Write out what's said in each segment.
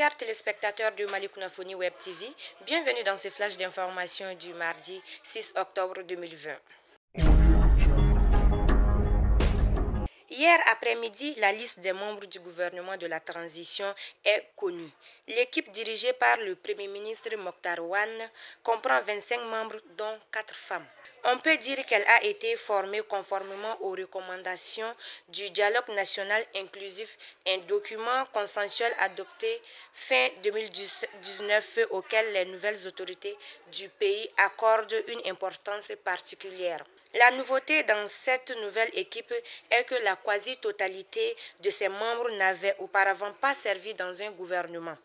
Chers téléspectateurs de Malicounafoni Web TV, bienvenue dans ce flash d'information du mardi 6 octobre 2020. Hier après-midi, la liste des membres du gouvernement de la transition est connue. L'équipe dirigée par le Premier ministre Mokhtar Ouane comprend 25 membres, dont 4 femmes. On peut dire qu'elle a été formée conformément aux recommandations du Dialogue national inclusif, un document consensuel adopté fin 2019 auquel les nouvelles autorités du pays accordent une importance particulière. La nouveauté dans cette nouvelle équipe est que la quasi-totalité de ses membres n'avait auparavant pas servi dans un gouvernement.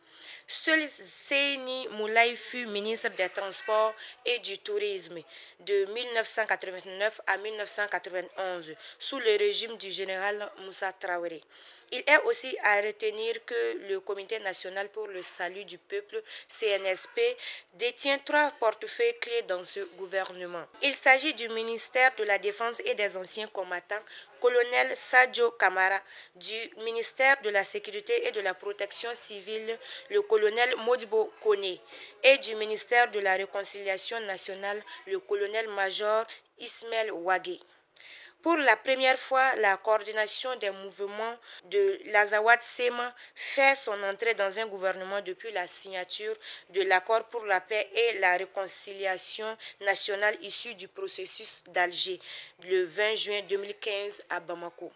Seul Seyni Moulay fut ministre des Transports et du Tourisme de 1989 à 1991 sous le régime du général Moussa Traoré. Il est aussi à retenir que le Comité national pour le salut du peuple, CNSP, détient 3 portefeuilles clés dans ce gouvernement. Il s'agit du ministère de la Défense et des Anciens Combattants, colonel Sadio Kamara, du ministère de la Sécurité et de la Protection civile, le colonel Modibo Kone, et du ministère de la Réconciliation nationale, le colonel-major Ismaël Ouagé. Pour la première fois, la coordination des mouvements de l'Azawad Sema fait son entrée dans un gouvernement depuis la signature de l'accord pour la paix et la réconciliation nationale issu du processus d'Alger le 20 juin 2015 à Bamako.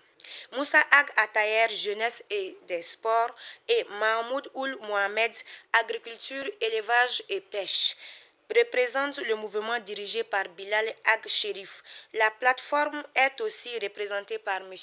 Moussa Ag Atayer, jeunesse et des sports, et Mahmoud Ould Mohamed, agriculture, élevage et pêche, représente le mouvement dirigé par Bilal Ag Chérif. La plateforme est aussi représentée par M.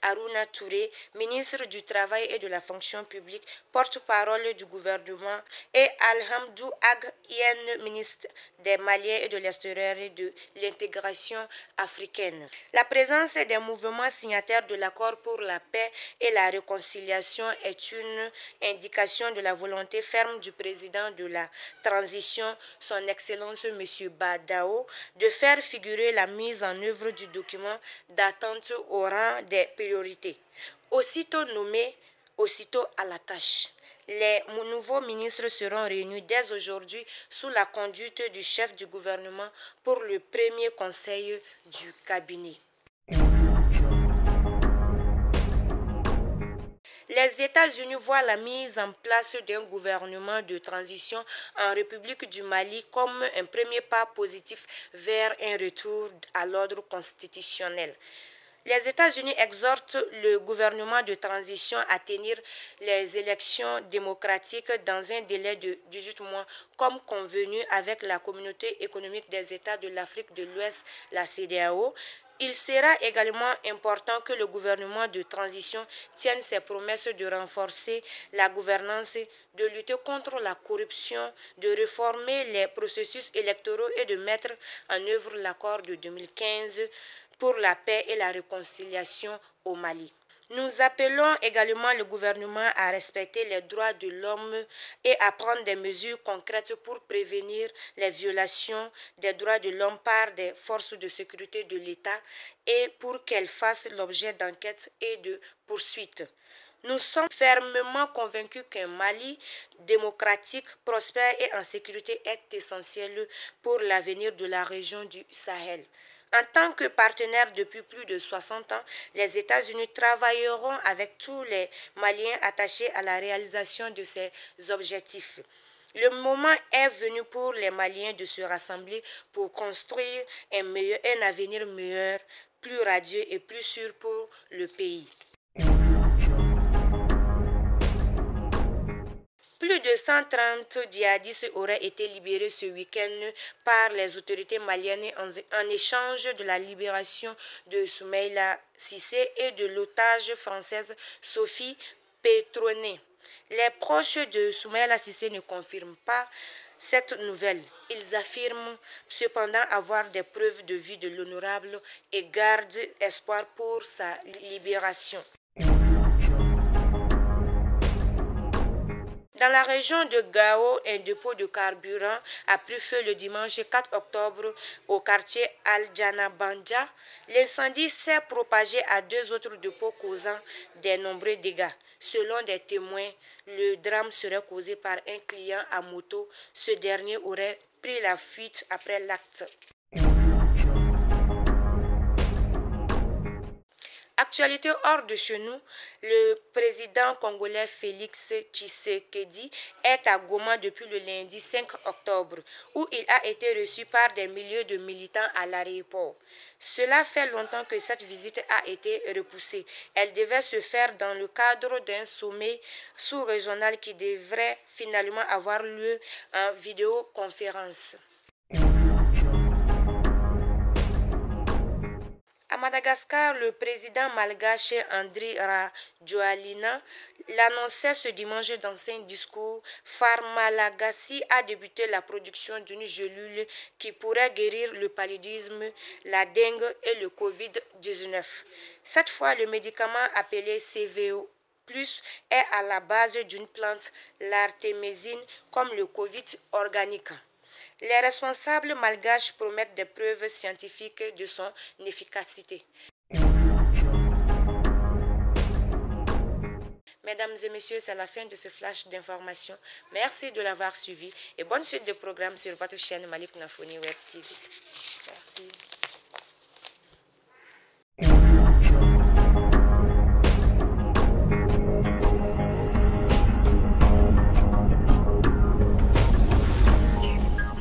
Harouna Touré, ministre du Travail et de la Fonction publique, porte-parole du gouvernement, et Alhamdou Ag Yen, ministre des Maliens et de l'extérieur et de l'intégration africaine. La présence des mouvements signataires de l'accord pour la paix et la réconciliation est une indication de la volonté ferme du président de la transition, son Excellence M. Badao, de faire figurer la mise en œuvre du document d'attente au rang des priorités. Aussitôt nommés, aussitôt à la tâche. Les nouveaux ministres seront réunis dès aujourd'hui sous la conduite du chef du gouvernement pour le premier conseil du cabinet. Les États-Unis voient la mise en place d'un gouvernement de transition en République du Mali comme un premier pas positif vers un retour à l'ordre constitutionnel. Les États-Unis exhortent le gouvernement de transition à tenir les élections démocratiques dans un délai de 18 mois, comme convenu avec la Communauté économique des États de l'Afrique de l'Ouest, la CEDEAO. Il sera également important que le gouvernement de transition tienne ses promesses de renforcer la gouvernance, de lutter contre la corruption, de réformer les processus électoraux et de mettre en œuvre l'accord de 2015 pour la paix et la réconciliation au Mali. Nous appelons également le gouvernement à respecter les droits de l'homme et à prendre des mesures concrètes pour prévenir les violations des droits de l'homme par des forces de sécurité de l'État et pour qu'elles fassent l'objet d'enquêtes et de poursuites. Nous sommes fermement convaincus qu'un Mali démocratique, prospère et en sécurité est essentiel pour l'avenir de la région du Sahel. En tant que partenaire depuis plus de 60 ans, les États-Unis travailleront avec tous les Maliens attachés à la réalisation de ces objectifs. Le moment est venu pour les Maliens de se rassembler pour construire un avenir meilleur, plus radieux et plus sûr pour le pays. Plus de 130 djihadistes auraient été libérés ce week-end par les autorités maliennes en échange de la libération de Soumaïla Cissé et de l'otage française Sophie Pétronet. Les proches de Soumaïla Cissé ne confirment pas cette nouvelle. Ils affirment cependant avoir des preuves de vie de l'honorable et gardent espoir pour sa libération. Dans la région de Gao, un dépôt de carburant a pris feu le dimanche 4 octobre au quartier Al-Janabanja. L'incendie s'est propagé à 2 autres dépôts causant de nombreux dégâts. Selon des témoins, le drame serait causé par un client à moto. Ce dernier aurait pris la fuite après l'acte. Actualité hors de chez nous, le président congolais Félix Tshisekedi est à Goma depuis le lundi 5 octobre, où il a été reçu par des milliers de militants à l'aéroport. Cela fait longtemps que cette visite a été repoussée. Elle devait se faire dans le cadre d'un sommet sous-régional qui devrait finalement avoir lieu en vidéoconférence. À Madagascar, le président malgache Andry Rajoelina l'annonçait ce dimanche dans un discours. Pharmalagasy a débuté la production d'une gelule qui pourrait guérir le paludisme, la dengue et le Covid-19. Cette fois, le médicament appelé CVO est à la base d'une plante, l'artémisine, comme le Covid organique. Les responsables malgaches promettent des preuves scientifiques de son efficacité. Mesdames et messieurs, c'est la fin de ce flash d'information. Merci de l'avoir suivi et bonne suite de programmes sur votre chaîne Malik Nafoni Web TV. Merci.